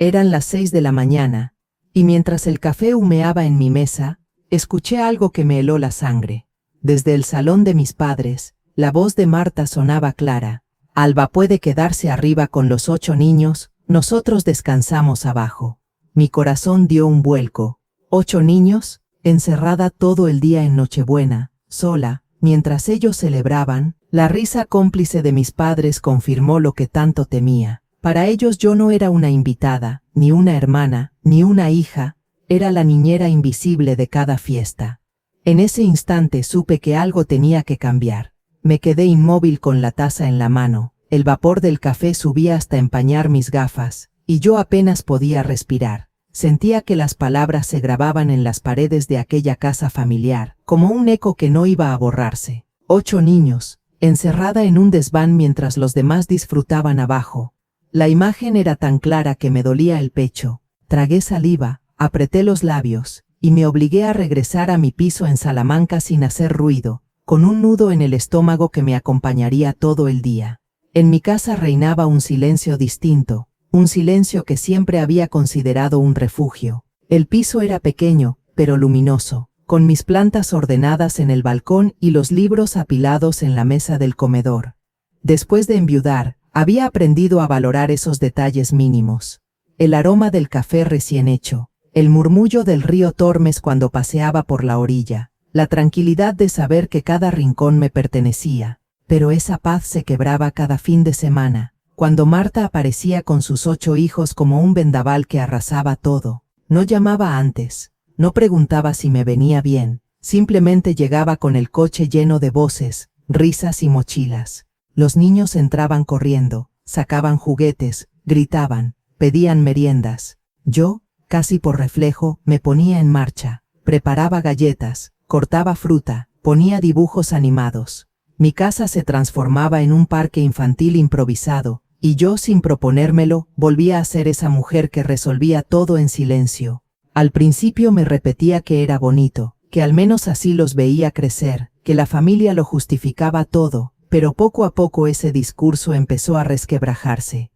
Eran las 6 de la mañana, y mientras el café humeaba en mi mesa, escuché algo que me heló la sangre. Desde el salón de mis padres, la voz de Marta sonaba clara. Alba puede quedarse arriba con los 8 niños, nosotros descansamos abajo. Mi corazón dio un vuelco. 8 niños, encerrada todo el día en Nochebuena, sola, mientras ellos celebraban. La risa cómplice de mis padres confirmó lo que tanto temía. Para ellos yo no era una invitada, ni una hermana, ni una hija, era la niñera invisible de cada fiesta. En ese instante supe que algo tenía que cambiar. Me quedé inmóvil con la taza en la mano, el vapor del café subía hasta empañar mis gafas, y yo apenas podía respirar. Sentía que las palabras se grababan en las paredes de aquella casa familiar, como un eco que no iba a borrarse. 8 niños, encerrada en un desván mientras los demás disfrutaban abajo. La imagen era tan clara que me dolía el pecho. Tragué saliva, apreté los labios, y me obligué a regresar a mi piso en Salamanca sin hacer ruido, con un nudo en el estómago que me acompañaría todo el día. En mi casa reinaba un silencio distinto, un silencio que siempre había considerado un refugio. El piso era pequeño, pero luminoso, con mis plantas ordenadas en el balcón y los libros apilados en la mesa del comedor. Después de enviudar, había aprendido a valorar esos detalles mínimos. El aroma del café recién hecho, el murmullo del río Tormes cuando paseaba por la orilla, la tranquilidad de saber que cada rincón me pertenecía. Pero esa paz se quebraba cada fin de semana, cuando Marta aparecía con sus 8 hijos como un vendaval que arrasaba todo. No llamaba antes, no preguntaba si me venía bien, simplemente llegaba con el coche lleno de voces, risas y mochilas. Los niños entraban corriendo, sacaban juguetes, gritaban, pedían meriendas. Yo, casi por reflejo, me ponía en marcha, preparaba galletas, cortaba fruta, ponía dibujos animados. Mi casa se transformaba en un parque infantil improvisado, y yo, sin proponérmelo, volvía a ser esa mujer que resolvía todo en silencio. Al principio me repetía que era bonito, que al menos así los veía crecer, que la familia lo justificaba todo, pero poco a poco ese discurso empezó a resquebrajarse.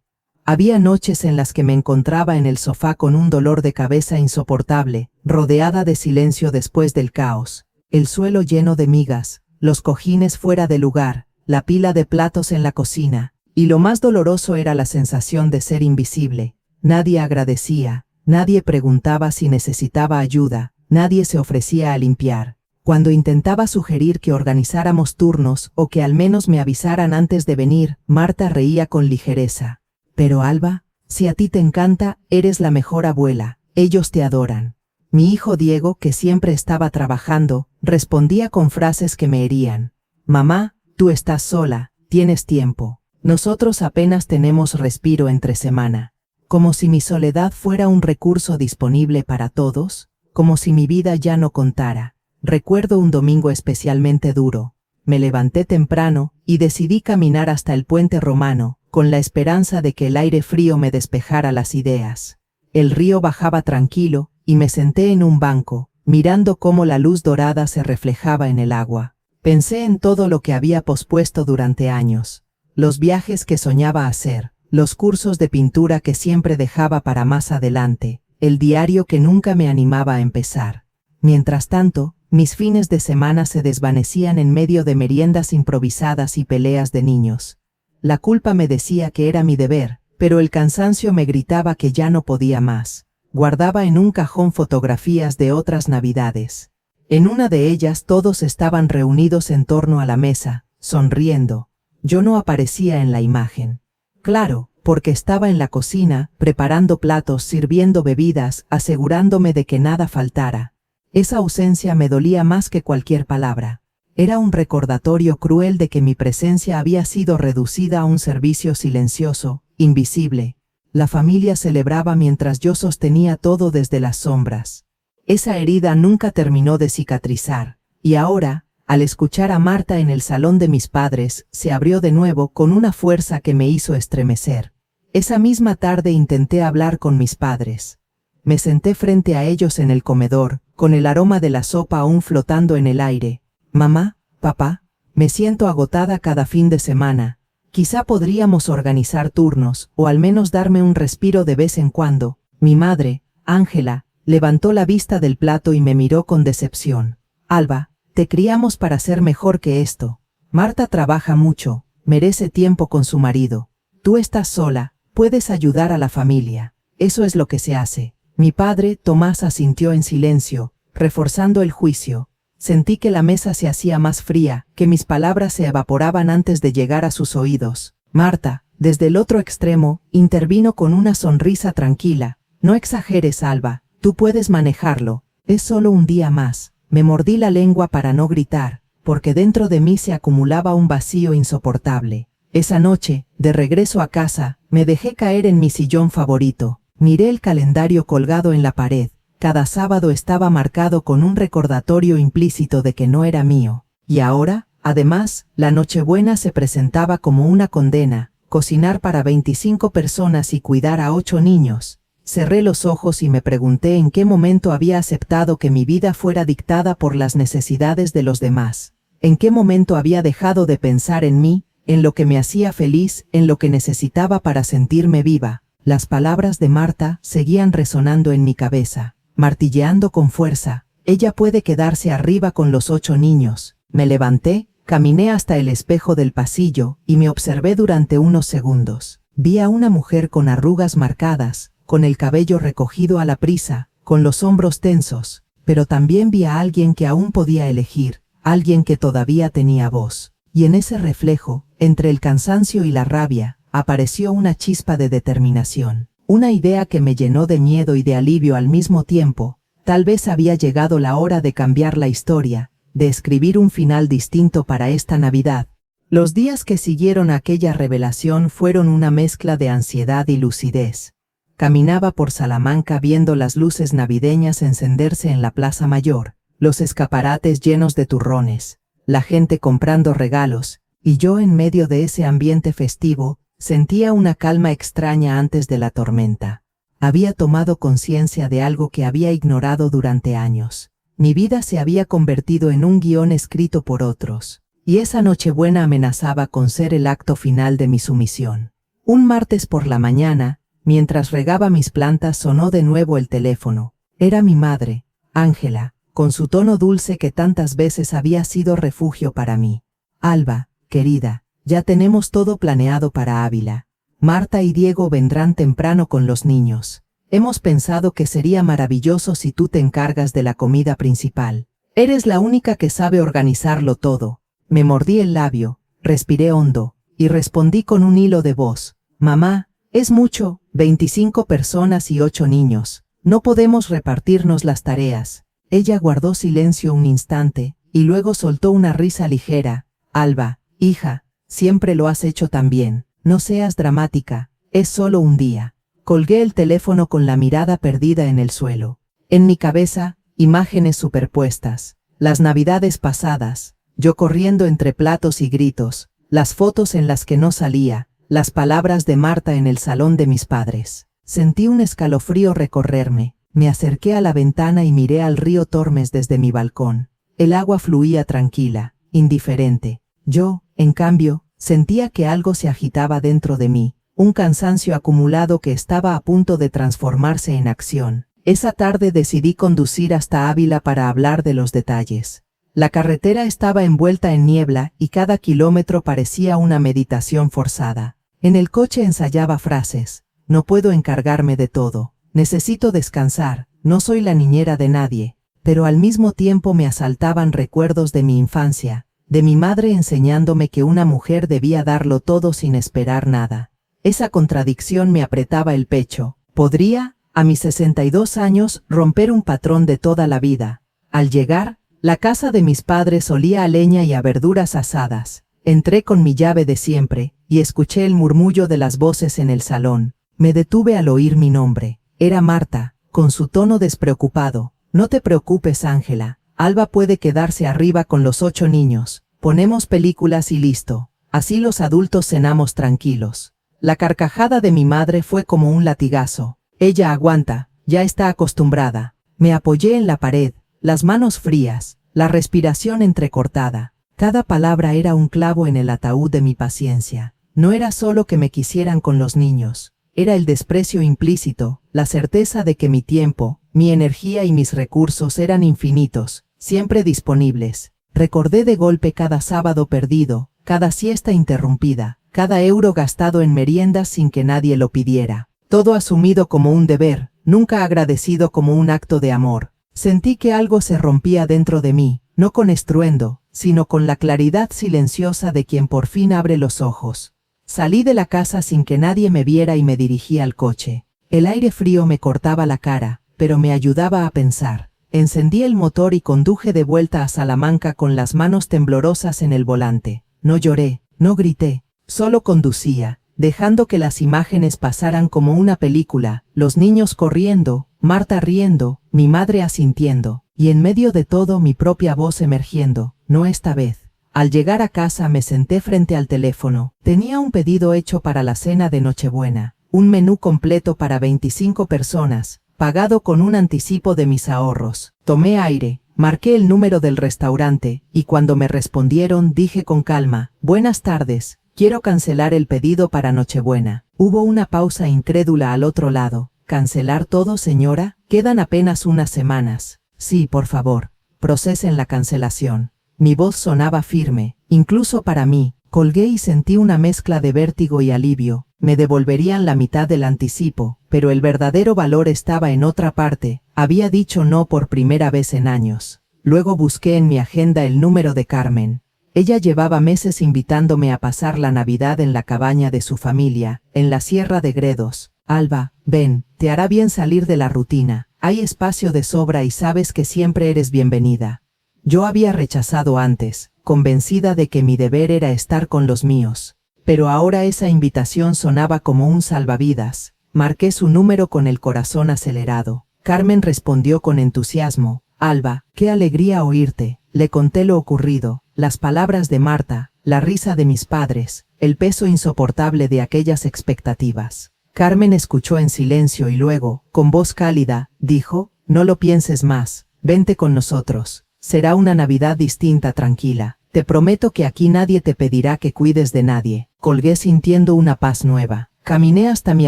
Había noches en las que me encontraba en el sofá con un dolor de cabeza insoportable, rodeada de silencio después del caos, el suelo lleno de migas, los cojines fuera de lugar, la pila de platos en la cocina, y lo más doloroso era la sensación de ser invisible. Nadie agradecía, nadie preguntaba si necesitaba ayuda, nadie se ofrecía a limpiar. Cuando intentaba sugerir que organizáramos turnos o que al menos me avisaran antes de venir, Marta reía con ligereza. Pero Alba, si a ti te encanta, eres la mejor abuela, ellos te adoran. Mi hijo Diego, que siempre estaba trabajando, respondía con frases que me herían. Mamá, tú estás sola, tienes tiempo. Nosotros apenas tenemos respiro entre semana. Como si mi soledad fuera un recurso disponible para todos, como si mi vida ya no contara. Recuerdo un domingo especialmente duro. Me levanté temprano y decidí caminar hasta el puente romano, con la esperanza de que el aire frío me despejara las ideas. El río bajaba tranquilo, y me senté en un banco, mirando cómo la luz dorada se reflejaba en el agua. Pensé en todo lo que había pospuesto durante años, los viajes que soñaba hacer, los cursos de pintura que siempre dejaba para más adelante, el diario que nunca me animaba a empezar. Mientras tanto, mis fines de semana se desvanecían en medio de meriendas improvisadas y peleas de niños. La culpa me decía que era mi deber, pero el cansancio me gritaba que ya no podía más. Guardaba en un cajón fotografías de otras Navidades. En una de ellas todos estaban reunidos en torno a la mesa, sonriendo. Yo no aparecía en la imagen. Claro, porque estaba en la cocina, preparando platos, sirviendo bebidas, asegurándome de que nada faltara. Esa ausencia me dolía más que cualquier palabra. Era un recordatorio cruel de que mi presencia había sido reducida a un servicio silencioso, invisible. La familia celebraba mientras yo sostenía todo desde las sombras. Esa herida nunca terminó de cicatrizar, y ahora, al escuchar a Marta en el salón de mis padres, se abrió de nuevo con una fuerza que me hizo estremecer. Esa misma tarde intenté hablar con mis padres. Me senté frente a ellos en el comedor, con el aroma de la sopa aún flotando en el aire. Mamá, papá, me siento agotada cada fin de semana. Quizá podríamos organizar turnos, o al menos darme un respiro de vez en cuando. Mi madre, Ángela, levantó la vista del plato y me miró con decepción. Alba, te criamos para ser mejor que esto. Marta trabaja mucho, merece tiempo con su marido. Tú estás sola, puedes ayudar a la familia. Eso es lo que se hace. Mi padre, Tomás, asintió en silencio, reforzando el juicio. Sentí que la mesa se hacía más fría, que mis palabras se evaporaban antes de llegar a sus oídos. Marta, desde el otro extremo, intervino con una sonrisa tranquila. No exageres, Alba, tú puedes manejarlo. Es solo un día más. Me mordí la lengua para no gritar, porque dentro de mí se acumulaba un vacío insoportable. Esa noche, de regreso a casa, me dejé caer en mi sillón favorito. Miré el calendario colgado en la pared. Cada sábado estaba marcado con un recordatorio implícito de que no era mío. Y ahora, además, la Nochebuena se presentaba como una condena: cocinar para 25 personas y cuidar a 8 niños. Cerré los ojos y me pregunté en qué momento había aceptado que mi vida fuera dictada por las necesidades de los demás. En qué momento había dejado de pensar en mí, en lo que me hacía feliz, en lo que necesitaba para sentirme viva. Las palabras de Marta seguían resonando en mi cabeza, martilleando con fuerza. Ella puede quedarse arriba con los 8 niños. Me levanté, caminé hasta el espejo del pasillo y me observé durante unos segundos. Vi a una mujer con arrugas marcadas, con el cabello recogido a la prisa, con los hombros tensos, pero también vi a alguien que aún podía elegir, alguien que todavía tenía voz. Y en ese reflejo, entre el cansancio y la rabia, apareció una chispa de determinación. Una idea que me llenó de miedo y de alivio al mismo tiempo. Tal vez había llegado la hora de cambiar la historia, de escribir un final distinto para esta Navidad. Los días que siguieron a aquella revelación fueron una mezcla de ansiedad y lucidez. Caminaba por Salamanca viendo las luces navideñas encenderse en la Plaza Mayor, los escaparates llenos de turrones, la gente comprando regalos, y yo en medio de ese ambiente festivo, sentía una calma extraña antes de la tormenta. Había tomado conciencia de algo que había ignorado durante años. Mi vida se había convertido en un guión escrito por otros, y esa Nochebuena amenazaba con ser el acto final de mi sumisión. Un martes por la mañana, mientras regaba mis plantas, sonó de nuevo el teléfono. Era mi madre, Ángela, con su tono dulce que tantas veces había sido refugio para mí. Alba, querida, ya tenemos todo planeado para Ávila. Marta y Diego vendrán temprano con los niños. Hemos pensado que sería maravilloso si tú te encargas de la comida principal. Eres la única que sabe organizarlo todo. Me mordí el labio, respiré hondo, y respondí con un hilo de voz. Mamá, es mucho, 25 personas y 8 niños. No podemos repartirnos las tareas. Ella guardó silencio un instante, y luego soltó una risa ligera. Alba, hija, siempre lo has hecho tan bien. No seas dramática, es solo un día. Colgué el teléfono con la mirada perdida en el suelo. En mi cabeza, imágenes superpuestas. Las navidades pasadas, yo corriendo entre platos y gritos, las fotos en las que no salía, las palabras de Marta en el salón de mis padres. Sentí un escalofrío recorrerme. Me acerqué a la ventana y miré al río Tormes desde mi balcón. El agua fluía tranquila, indiferente. Yo, en cambio, sentía que algo se agitaba dentro de mí, un cansancio acumulado que estaba a punto de transformarse en acción. Esa tarde decidí conducir hasta Ávila para hablar de los detalles. La carretera estaba envuelta en niebla y cada kilómetro parecía una meditación forzada. En el coche ensayaba frases. No puedo encargarme de todo. Necesito descansar. No soy la niñera de nadie. Pero al mismo tiempo me asaltaban recuerdos de mi infancia, de mi madre enseñándome que una mujer debía darlo todo sin esperar nada. Esa contradicción me apretaba el pecho. Podría, a mis 62 años, romper un patrón de toda la vida. Al llegar, la casa de mis padres olía a leña y a verduras asadas. Entré con mi llave de siempre, y escuché el murmullo de las voces en el salón. Me detuve al oír mi nombre. Era Marta, con su tono despreocupado. No te preocupes, Ángela. Alba puede quedarse arriba con los 8 niños. Ponemos películas y listo. Así los adultos cenamos tranquilos. La carcajada de mi madre fue como un latigazo. Ella aguanta, ya está acostumbrada. Me apoyé en la pared, las manos frías, la respiración entrecortada. Cada palabra era un clavo en el ataúd de mi paciencia. No era solo que me quisieran con los niños, era el desprecio implícito, la certeza de que mi tiempo, mi energía y mis recursos eran infinitos, siempre disponibles. Recordé de golpe cada sábado perdido, cada siesta interrumpida, cada euro gastado en meriendas sin que nadie lo pidiera. Todo asumido como un deber, nunca agradecido como un acto de amor. Sentí que algo se rompía dentro de mí, no con estruendo, sino con la claridad silenciosa de quien por fin abre los ojos. Salí de la casa sin que nadie me viera y me dirigí al coche. El aire frío me cortaba la cara, pero me ayudaba a pensar. Encendí el motor y conduje de vuelta a Salamanca con las manos temblorosas en el volante. No lloré, no grité, solo conducía, dejando que las imágenes pasaran como una película, los niños corriendo, Marta riendo, mi madre asintiendo, y en medio de todo mi propia voz emergiendo, no esta vez. Al llegar a casa me senté frente al teléfono. Tenía un pedido hecho para la cena de Nochebuena, un menú completo para 25 personas, pagado con un anticipo de mis ahorros. Tomé aire, marqué el número del restaurante, y cuando me respondieron dije con calma, «Buenas tardes, quiero cancelar el pedido para Nochebuena». Hubo una pausa incrédula al otro lado. «¿Cancelar todo, señora? Quedan apenas unas semanas». «Sí, por favor, procesen la cancelación». Mi voz sonaba firme, incluso para mí. Colgué y sentí una mezcla de vértigo y alivio. Me devolverían la mitad del anticipo, pero el verdadero valor estaba en otra parte. Había dicho no por primera vez en años. Luego busqué en mi agenda el número de Carmen. Ella llevaba meses invitándome a pasar la Navidad en la cabaña de su familia, en la Sierra de Gredos. «Alba, ven, te hará bien salir de la rutina. Hay espacio de sobra y sabes que siempre eres bienvenida». Yo había rechazado antes, convencida de que mi deber era estar con los míos. Pero ahora esa invitación sonaba como un salvavidas. Marqué su número con el corazón acelerado. Carmen respondió con entusiasmo. «Alba, qué alegría oírte». Le conté lo ocurrido, las palabras de Marta, la risa de mis padres, el peso insoportable de aquellas expectativas. Carmen escuchó en silencio y luego, con voz cálida, dijo, «No lo pienses más, vente con nosotros. Será una Navidad distinta, tranquila. Te prometo que aquí nadie te pedirá que cuides de nadie». Colgué sintiendo una paz nueva. Caminé hasta mi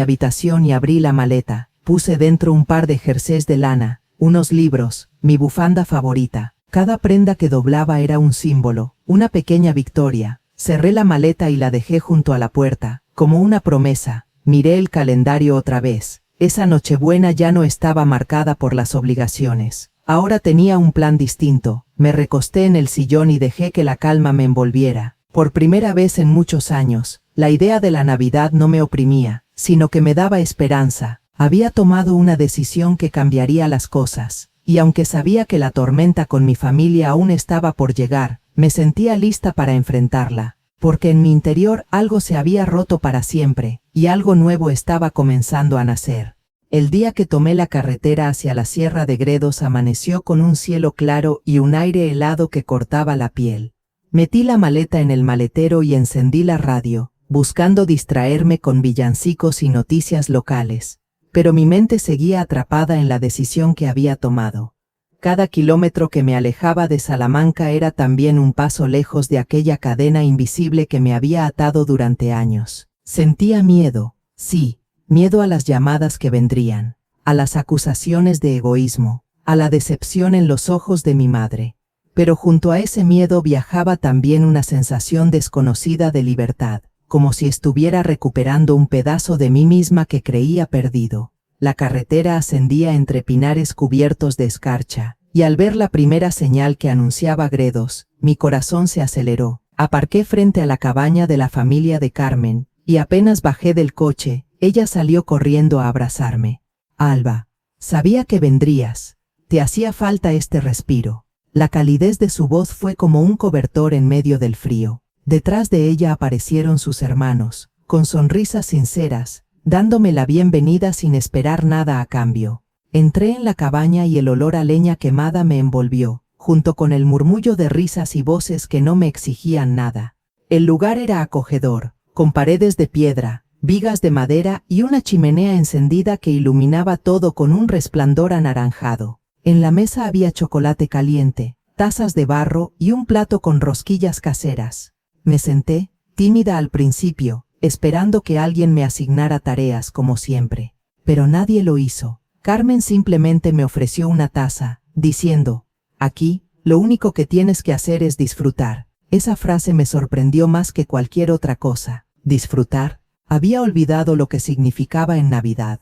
habitación y abrí la maleta. Puse dentro un par de jerseys de lana, unos libros, mi bufanda favorita. Cada prenda que doblaba era un símbolo, una pequeña victoria. Cerré la maleta y la dejé junto a la puerta, como una promesa. Miré el calendario otra vez. Esa Nochebuena ya no estaba marcada por las obligaciones. Ahora tenía un plan distinto. Me recosté en el sillón y dejé que la calma me envolviera. Por primera vez en muchos años, la idea de la Navidad no me oprimía, sino que me daba esperanza. Había tomado una decisión que cambiaría las cosas, y aunque sabía que la tormenta con mi familia aún estaba por llegar, me sentía lista para enfrentarla, porque en mi interior algo se había roto para siempre, y algo nuevo estaba comenzando a nacer. El día que tomé la carretera hacia la Sierra de Gredos amaneció con un cielo claro y un aire helado que cortaba la piel. Metí la maleta en el maletero y encendí la radio, buscando distraerme con villancicos y noticias locales. Pero mi mente seguía atrapada en la decisión que había tomado. Cada kilómetro que me alejaba de Salamanca era también un paso lejos de aquella cadena invisible que me había atado durante años. Sentía miedo, sí. Miedo a las llamadas que vendrían, a las acusaciones de egoísmo, a la decepción en los ojos de mi madre. Pero junto a ese miedo viajaba también una sensación desconocida de libertad, como si estuviera recuperando un pedazo de mí misma que creía perdido. La carretera ascendía entre pinares cubiertos de escarcha, y al ver la primera señal que anunciaba Gredos, mi corazón se aceleró. Aparqué frente a la cabaña de la familia de Carmen, y apenas bajé del coche, ella salió corriendo a abrazarme. «Alba, sabía que vendrías. Te hacía falta este respiro». La calidez de su voz fue como un cobertor en medio del frío. Detrás de ella aparecieron sus hermanos, con sonrisas sinceras, dándome la bienvenida sin esperar nada a cambio. Entré en la cabaña y el olor a leña quemada me envolvió, junto con el murmullo de risas y voces que no me exigían nada. El lugar era acogedor, con paredes de piedra, vigas de madera y una chimenea encendida que iluminaba todo con un resplandor anaranjado. En la mesa había chocolate caliente, tazas de barro y un plato con rosquillas caseras. Me senté, tímida al principio, esperando que alguien me asignara tareas como siempre. Pero nadie lo hizo. Carmen simplemente me ofreció una taza, diciendo, aquí, lo único que tienes que hacer es disfrutar. Esa frase me sorprendió más que cualquier otra cosa. ¿Disfrutar? Había olvidado lo que significaba en Navidad.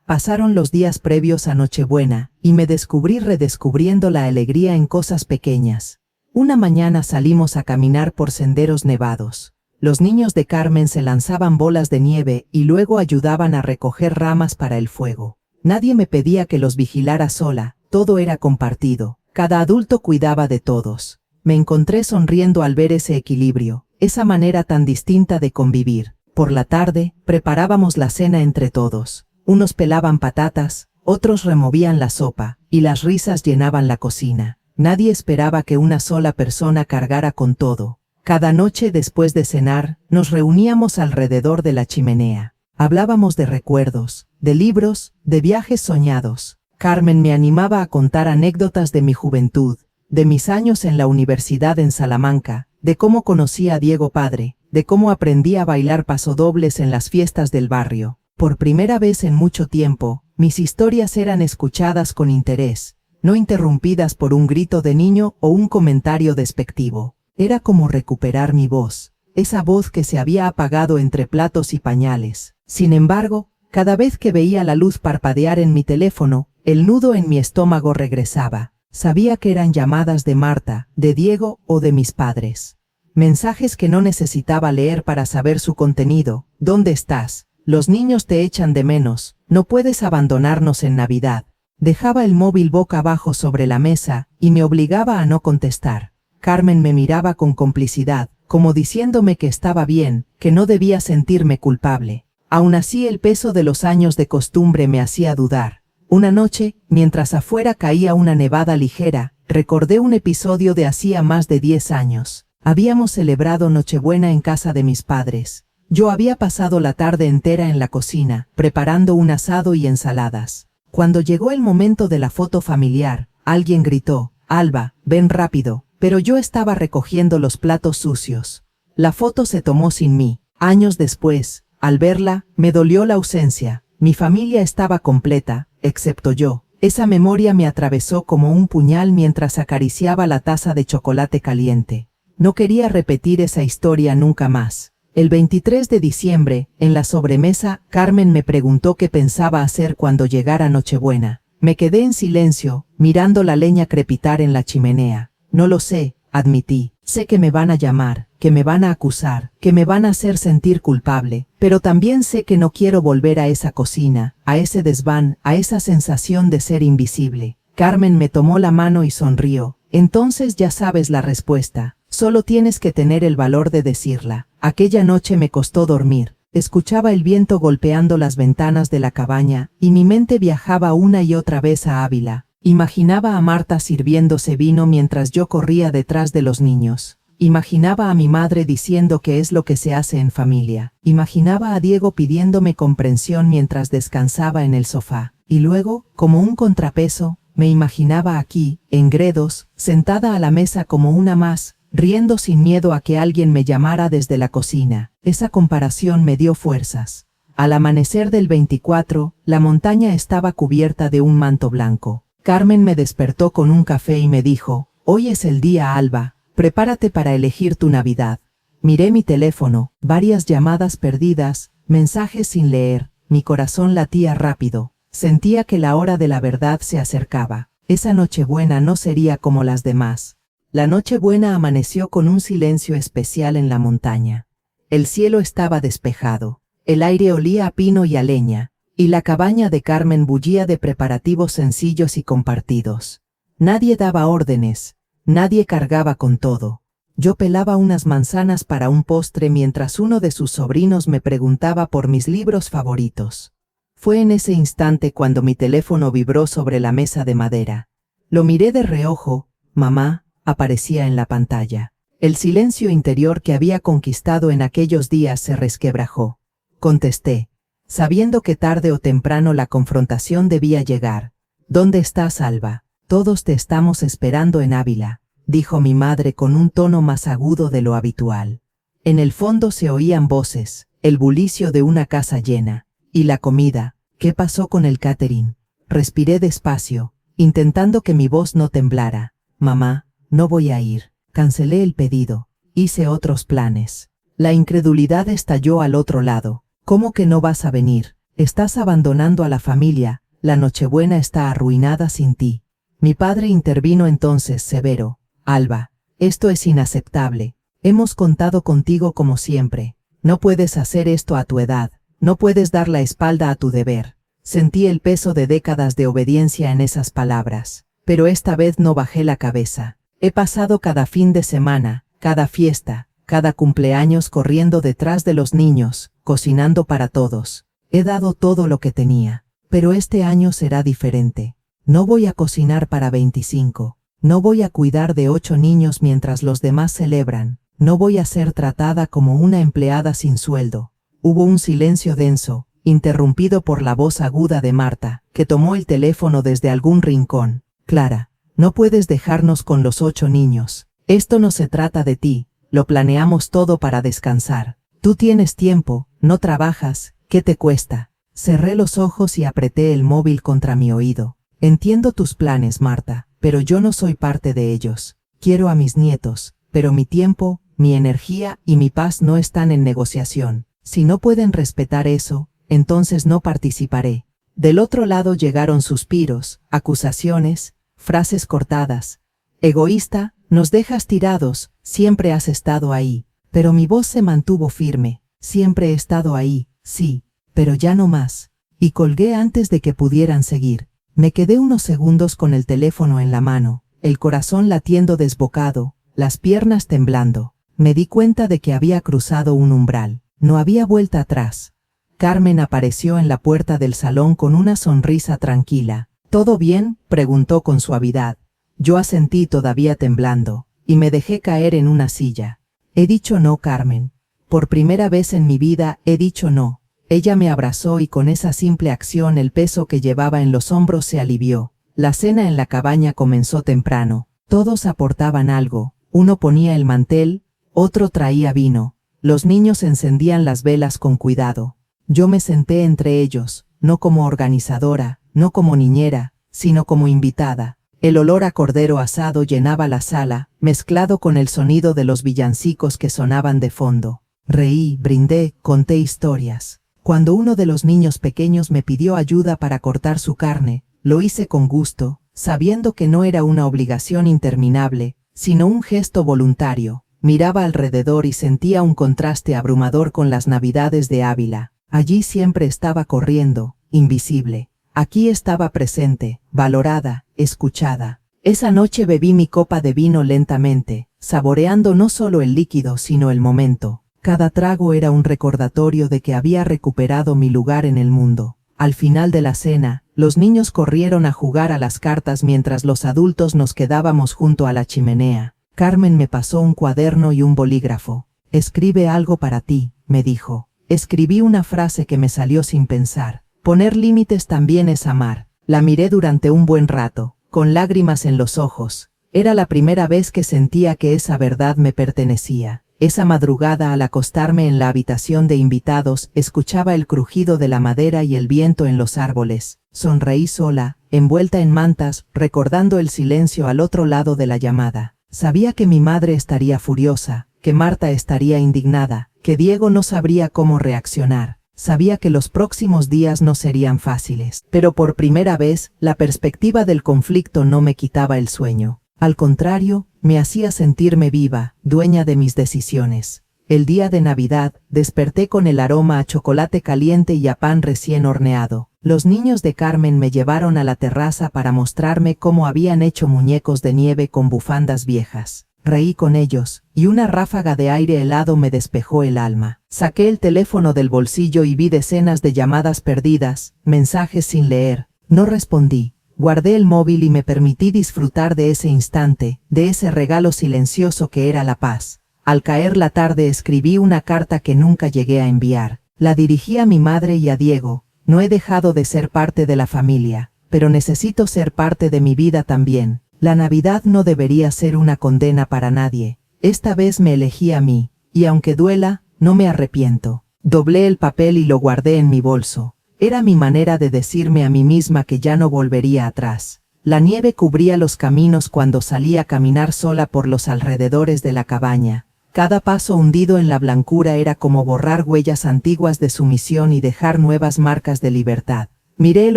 Pasaron los días previos a Nochebuena, y me descubrí redescubriendo la alegría en cosas pequeñas. Una mañana salimos a caminar por senderos nevados. Los niños de Carmen se lanzaban bolas de nieve y luego ayudaban a recoger ramas para el fuego. Nadie me pedía que los vigilara sola, todo era compartido. Cada adulto cuidaba de todos. Me encontré sonriendo al ver ese equilibrio, esa manera tan distinta de convivir. Por la tarde, preparábamos la cena entre todos. Unos pelaban patatas, otros removían la sopa, y las risas llenaban la cocina. Nadie esperaba que una sola persona cargara con todo. Cada noche después de cenar, nos reuníamos alrededor de la chimenea. Hablábamos de recuerdos, de libros, de viajes soñados. Carmen me animaba a contar anécdotas de mi juventud, de mis años en la universidad en Salamanca, de cómo conocí a Diego padre, de cómo aprendí a bailar pasodobles en las fiestas del barrio. Por primera vez en mucho tiempo, mis historias eran escuchadas con interés, no interrumpidas por un grito de niño o un comentario despectivo. Era como recuperar mi voz, esa voz que se había apagado entre platos y pañales. Sin embargo, cada vez que veía la luz parpadear en mi teléfono, el nudo en mi estómago regresaba. Sabía que eran llamadas de Marta, de Diego o de mis padres. Mensajes que no necesitaba leer para saber su contenido. ¿Dónde estás? Los niños te echan de menos. No puedes abandonarnos en Navidad. Dejaba el móvil boca abajo sobre la mesa y me obligaba a no contestar. Carmen me miraba con complicidad, como diciéndome que estaba bien, que no debía sentirme culpable. Aún así el peso de los años de costumbre me hacía dudar. Una noche, mientras afuera caía una nevada ligera, recordé un episodio de hacía más de 10 años. Habíamos celebrado Nochebuena en casa de mis padres. Yo había pasado la tarde entera en la cocina, preparando un asado y ensaladas. Cuando llegó el momento de la foto familiar, alguien gritó, «Alba, ven rápido», pero yo estaba recogiendo los platos sucios. La foto se tomó sin mí. Años después, al verla, me dolió la ausencia. Mi familia estaba completa, excepto yo. Esa memoria me atravesó como un puñal mientras acariciaba la taza de chocolate caliente. No quería repetir esa historia nunca más. El 23 de diciembre, en la sobremesa, Carmen me preguntó qué pensaba hacer cuando llegara Nochebuena. Me quedé en silencio, mirando la leña crepitar en la chimenea. No lo sé, admití. Sé que me van a llamar, que me van a acusar, que me van a hacer sentir culpable, pero también sé que no quiero volver a esa cocina, a ese desván, a esa sensación de ser invisible. Carmen me tomó la mano y sonrió. Entonces ya sabes la respuesta, solo tienes que tener el valor de decirla. Aquella noche me costó dormir. Escuchaba el viento golpeando las ventanas de la cabaña, y mi mente viajaba una y otra vez a Ávila. Imaginaba a Marta sirviéndose vino mientras yo corría detrás de los niños. Imaginaba a mi madre diciendo que es lo que se hace en familia. Imaginaba a Diego pidiéndome comprensión mientras descansaba en el sofá. Y luego, como un contrapeso, me imaginaba aquí, en Gredos, sentada a la mesa como una más, riendo sin miedo a que alguien me llamara desde la cocina. Esa comparación me dio fuerzas. Al amanecer del 24, la montaña estaba cubierta de un manto blanco. Carmen me despertó con un café y me dijo, «Hoy es el día, Alba, prepárate para elegir tu Navidad». Miré mi teléfono, varias llamadas perdidas, mensajes sin leer, mi corazón latía rápido. Sentía que la hora de la verdad se acercaba. Esa Nochebuena no sería como las demás. La Nochebuena amaneció con un silencio especial en la montaña. El cielo estaba despejado, el aire olía a pino y a leña, y la cabaña de Carmen bullía de preparativos sencillos y compartidos. Nadie daba órdenes, nadie cargaba con todo. Yo pelaba unas manzanas para un postre mientras uno de sus sobrinos me preguntaba por mis libros favoritos. Fue en ese instante cuando mi teléfono vibró sobre la mesa de madera. Lo miré de reojo, «Mamá», aparecía en la pantalla. El silencio interior que había conquistado en aquellos días se resquebrajó. Contesté, sabiendo que tarde o temprano la confrontación debía llegar. «¿Dónde estás, Alba? Todos te estamos esperando en Ávila», dijo mi madre con un tono más agudo de lo habitual. En el fondo se oían voces, el bullicio de una casa llena. ¿Y la comida? ¿Qué pasó con el catering? Respiré despacio, intentando que mi voz no temblara. Mamá, no voy a ir. Cancelé el pedido. Hice otros planes. La incredulidad estalló al otro lado. ¿Cómo que no vas a venir? Estás abandonando a la familia. La Nochebuena está arruinada sin ti. Mi padre intervino entonces severo. Alba, esto es inaceptable. Hemos contado contigo como siempre. No puedes hacer esto a tu edad. No puedes dar la espalda a tu deber. Sentí el peso de décadas de obediencia en esas palabras. Pero esta vez no bajé la cabeza. He pasado cada fin de semana, cada fiesta, cada cumpleaños corriendo detrás de los niños, cocinando para todos. He dado todo lo que tenía. Pero este año será diferente. No voy a cocinar para 25. No voy a cuidar de 8 niños mientras los demás celebran. No voy a ser tratada como una empleada sin sueldo. Hubo un silencio denso, interrumpido por la voz aguda de Marta, que tomó el teléfono desde algún rincón. Clara, no puedes dejarnos con los 8 niños. Esto no se trata de ti, lo planeamos todo para descansar. Tú tienes tiempo, no trabajas, ¿qué te cuesta? Cerré los ojos y apreté el móvil contra mi oído. Entiendo tus planes, Marta, pero yo no soy parte de ellos. Quiero a mis nietos, pero mi tiempo, mi energía y mi paz no están en negociación. Si no pueden respetar eso, entonces no participaré. Del otro lado llegaron suspiros, acusaciones, frases cortadas. Egoísta, nos dejas tirados, siempre has estado ahí. Pero mi voz se mantuvo firme. Siempre he estado ahí, sí, pero ya no más. Y colgué antes de que pudieran seguir. Me quedé unos segundos con el teléfono en la mano, el corazón latiendo desbocado, las piernas temblando. Me di cuenta de que había cruzado un umbral. No había vuelta atrás. Carmen apareció en la puerta del salón con una sonrisa tranquila. ¿Todo bien?, preguntó con suavidad. Yo asentí todavía temblando, y me dejé caer en una silla. He dicho no, Carmen. Por primera vez en mi vida he dicho no. Ella me abrazó y con esa simple acción el peso que llevaba en los hombros se alivió. La cena en la cabaña comenzó temprano. Todos aportaban algo. Uno ponía el mantel, otro traía vino. Los niños encendían las velas con cuidado. Yo me senté entre ellos, no como organizadora, no como niñera, sino como invitada. El olor a cordero asado llenaba la sala, mezclado con el sonido de los villancicos que sonaban de fondo. Reí, brindé, conté historias. Cuando uno de los niños pequeños me pidió ayuda para cortar su carne, lo hice con gusto, sabiendo que no era una obligación interminable, sino un gesto voluntario. Miraba alrededor y sentía un contraste abrumador con las Navidades de Ávila. Allí siempre estaba corriendo, invisible. Aquí estaba presente, valorada, escuchada. Esa noche bebí mi copa de vino lentamente, saboreando no solo el líquido sino el momento. Cada trago era un recordatorio de que había recuperado mi lugar en el mundo. Al final de la cena, los niños corrieron a jugar a las cartas mientras los adultos nos quedábamos junto a la chimenea. Carmen me pasó un cuaderno y un bolígrafo. Escribe algo para ti, me dijo. Escribí una frase que me salió sin pensar. Poner límites también es amar. La miré durante un buen rato, con lágrimas en los ojos. Era la primera vez que sentía que esa verdad me pertenecía. Esa madrugada al acostarme en la habitación de invitados, escuchaba el crujido de la madera y el viento en los árboles. Sonreí sola, envuelta en mantas, recordando el silencio al otro lado de la llamada. Sabía que mi madre estaría furiosa, que Marta estaría indignada, que Diego no sabría cómo reaccionar. Sabía que los próximos días no serían fáciles, pero por primera vez, la perspectiva del conflicto no me quitaba el sueño. Al contrario, me hacía sentirme viva, dueña de mis decisiones. El día de Navidad, desperté con el aroma a chocolate caliente y a pan recién horneado. Los niños de Carmen me llevaron a la terraza para mostrarme cómo habían hecho muñecos de nieve con bufandas viejas. Reí con ellos, y una ráfaga de aire helado me despejó el alma. Saqué el teléfono del bolsillo y vi decenas de llamadas perdidas, mensajes sin leer. No respondí. Guardé el móvil y me permití disfrutar de ese instante, de ese regalo silencioso que era la paz. Al caer la tarde escribí una carta que nunca llegué a enviar. La dirigí a mi madre y a Diego. No he dejado de ser parte de la familia, pero necesito ser parte de mi vida también. La Navidad no debería ser una condena para nadie. Esta vez me elegí a mí, y aunque duela, no me arrepiento. Doblé el papel y lo guardé en mi bolso. Era mi manera de decirme a mí misma que ya no volvería atrás. La nieve cubría los caminos cuando salí a caminar sola por los alrededores de la cabaña. Cada paso hundido en la blancura era como borrar huellas antiguas de sumisión y dejar nuevas marcas de libertad. Miré el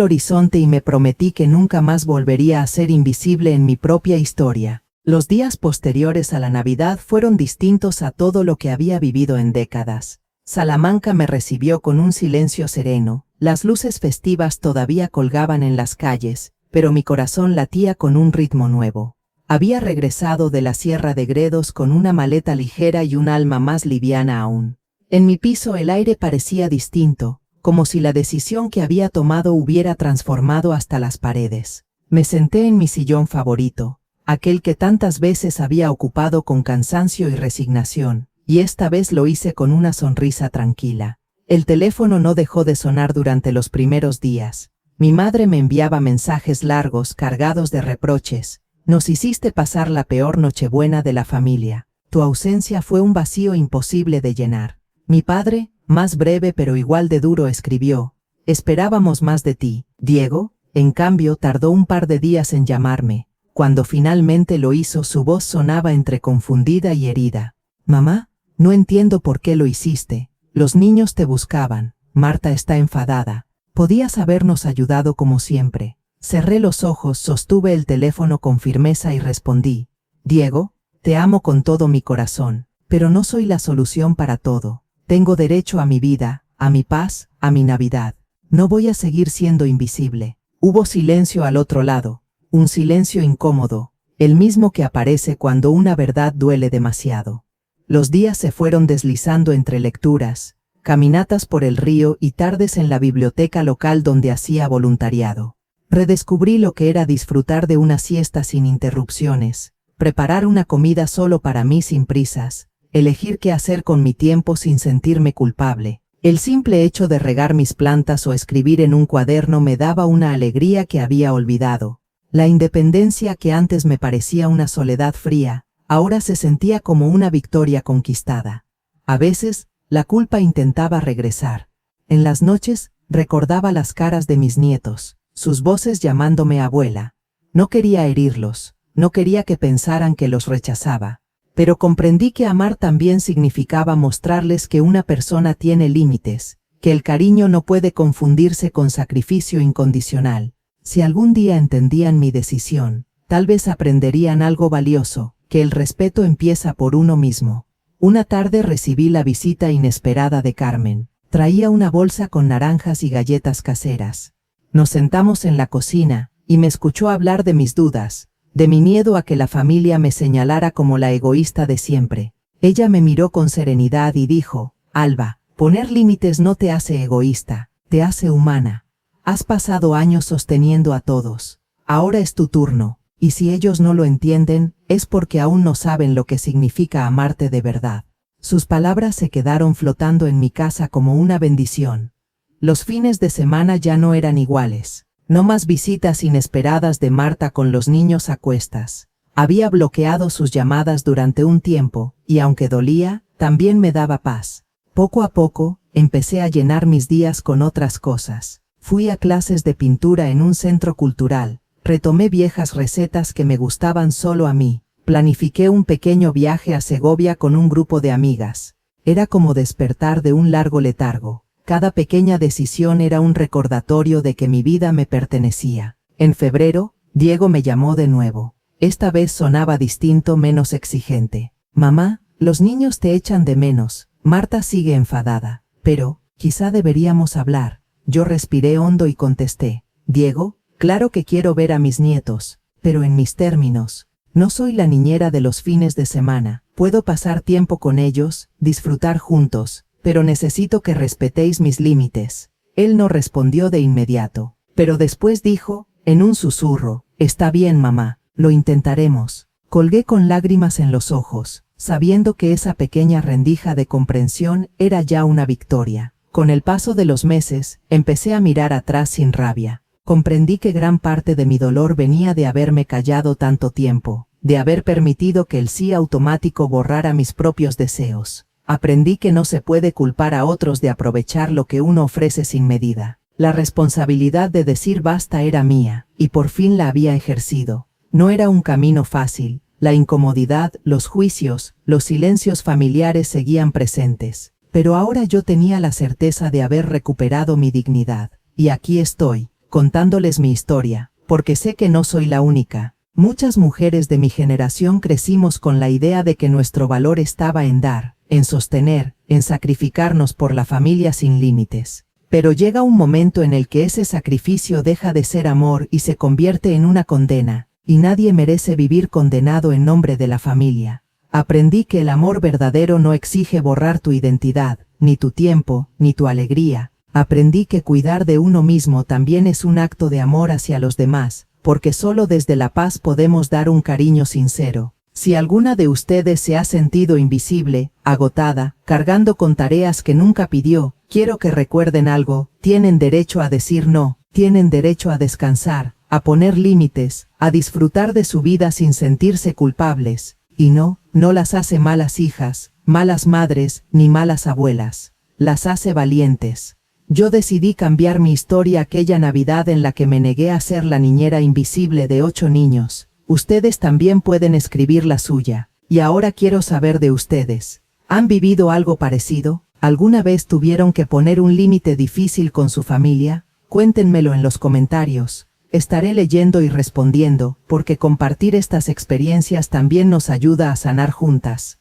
horizonte y me prometí que nunca más volvería a ser invisible en mi propia historia. Los días posteriores a la Navidad fueron distintos a todo lo que había vivido en décadas. Salamanca me recibió con un silencio sereno. Las luces festivas todavía colgaban en las calles, pero mi corazón latía con un ritmo nuevo. Había regresado de la Sierra de Gredos con una maleta ligera y un alma más liviana aún. En mi piso el aire parecía distinto, como si la decisión que había tomado hubiera transformado hasta las paredes. Me senté en mi sillón favorito, aquel que tantas veces había ocupado con cansancio y resignación, y esta vez lo hice con una sonrisa tranquila. El teléfono no dejó de sonar durante los primeros días. Mi madre me enviaba mensajes largos cargados de reproches. Nos hiciste pasar la peor Nochebuena de la familia. Tu ausencia fue un vacío imposible de llenar. Mi padre, más breve pero igual de duro, escribió: esperábamos más de ti. Diego, en cambio, tardó un par de días en llamarme. Cuando finalmente lo hizo, su voz sonaba entre confundida y herida. Mamá, no entiendo por qué lo hiciste. Los niños te buscaban. Marta está enfadada. Podías habernos ayudado como siempre. Cerré los ojos, sostuve el teléfono con firmeza y respondí: Diego, te amo con todo mi corazón, pero no soy la solución para todo. Tengo derecho a mi vida, a mi paz, a mi Navidad. No voy a seguir siendo invisible. Hubo silencio al otro lado, un silencio incómodo, el mismo que aparece cuando una verdad duele demasiado. Los días se fueron deslizando entre lecturas, caminatas por el río y tardes en la biblioteca local donde hacía voluntariado. Redescubrí lo que era disfrutar de una siesta sin interrupciones, preparar una comida solo para mí sin prisas, elegir qué hacer con mi tiempo sin sentirme culpable. El simple hecho de regar mis plantas o escribir en un cuaderno me daba una alegría que había olvidado. La independencia que antes me parecía una soledad fría, ahora se sentía como una victoria conquistada. A veces, la culpa intentaba regresar. En las noches, recordaba las caras de mis nietos, sus voces llamándome abuela. No quería herirlos, no quería que pensaran que los rechazaba. Pero comprendí que amar también significaba mostrarles que una persona tiene límites, que el cariño no puede confundirse con sacrificio incondicional. Si algún día entendían mi decisión, tal vez aprenderían algo valioso, que el respeto empieza por uno mismo. Una tarde recibí la visita inesperada de Carmen. Traía una bolsa con naranjas y galletas caseras. Nos sentamos en la cocina, y me escuchó hablar de mis dudas, de mi miedo a que la familia me señalara como la egoísta de siempre. Ella me miró con serenidad y dijo: Alba, poner límites no te hace egoísta, te hace humana. Has pasado años sosteniendo a todos. Ahora es tu turno, y si ellos no lo entienden, es porque aún no saben lo que significa amarte de verdad. Sus palabras se quedaron flotando en mi casa como una bendición. Los fines de semana ya no eran iguales. No más visitas inesperadas de Marta con los niños a cuestas. Había bloqueado sus llamadas durante un tiempo, y aunque dolía, también me daba paz. Poco a poco, empecé a llenar mis días con otras cosas. Fui a clases de pintura en un centro cultural. Retomé viejas recetas que me gustaban solo a mí. Planifiqué un pequeño viaje a Segovia con un grupo de amigas. Era como despertar de un largo letargo. Cada pequeña decisión era un recordatorio de que mi vida me pertenecía. En febrero, Diego me llamó de nuevo. Esta vez sonaba distinto, menos exigente. Mamá, los niños te echan de menos. Marta sigue enfadada. Pero, quizá deberíamos hablar. Yo respiré hondo y contesté: Diego, claro que quiero ver a mis nietos, pero en mis términos. No soy la niñera de los fines de semana. Puedo pasar tiempo con ellos, disfrutar juntos, pero necesito que respetéis mis límites. Él no respondió de inmediato, pero después dijo, en un susurro: Está bien, mamá, lo intentaremos. Colgué con lágrimas en los ojos, sabiendo que esa pequeña rendija de comprensión era ya una victoria. Con el paso de los meses, empecé a mirar atrás sin rabia. Comprendí que gran parte de mi dolor venía de haberme callado tanto tiempo, de haber permitido que el sí automático borrara mis propios deseos. Aprendí que no se puede culpar a otros de aprovechar lo que uno ofrece sin medida. La responsabilidad de decir basta era mía, y por fin la había ejercido. No era un camino fácil. La incomodidad, los juicios, los silencios familiares seguían presentes. Pero ahora yo tenía la certeza de haber recuperado mi dignidad. Y aquí estoy, contándoles mi historia, porque sé que no soy la única. Muchas mujeres de mi generación crecimos con la idea de que nuestro valor estaba en dar, en sostener, en sacrificarnos por la familia sin límites. Pero llega un momento en el que ese sacrificio deja de ser amor y se convierte en una condena, y nadie merece vivir condenado en nombre de la familia. Aprendí que el amor verdadero no exige borrar tu identidad, ni tu tiempo, ni tu alegría. Aprendí que cuidar de uno mismo también es un acto de amor hacia los demás, porque solo desde la paz podemos dar un cariño sincero. Si alguna de ustedes se ha sentido invisible, agotada, cargando con tareas que nunca pidió, quiero que recuerden algo: tienen derecho a decir no, tienen derecho a descansar, a poner límites, a disfrutar de su vida sin sentirse culpables. Y no las hace malas hijas, malas madres, ni malas abuelas. Las hace valientes. Yo decidí cambiar mi historia aquella Navidad en la que me negué a ser la niñera invisible de 8 niños. Ustedes también pueden escribir la suya. Y ahora quiero saber de ustedes. ¿Han vivido algo parecido? ¿Alguna vez tuvieron que poner un límite difícil con su familia? Cuéntenmelo en los comentarios. Estaré leyendo y respondiendo, porque compartir estas experiencias también nos ayuda a sanar juntas.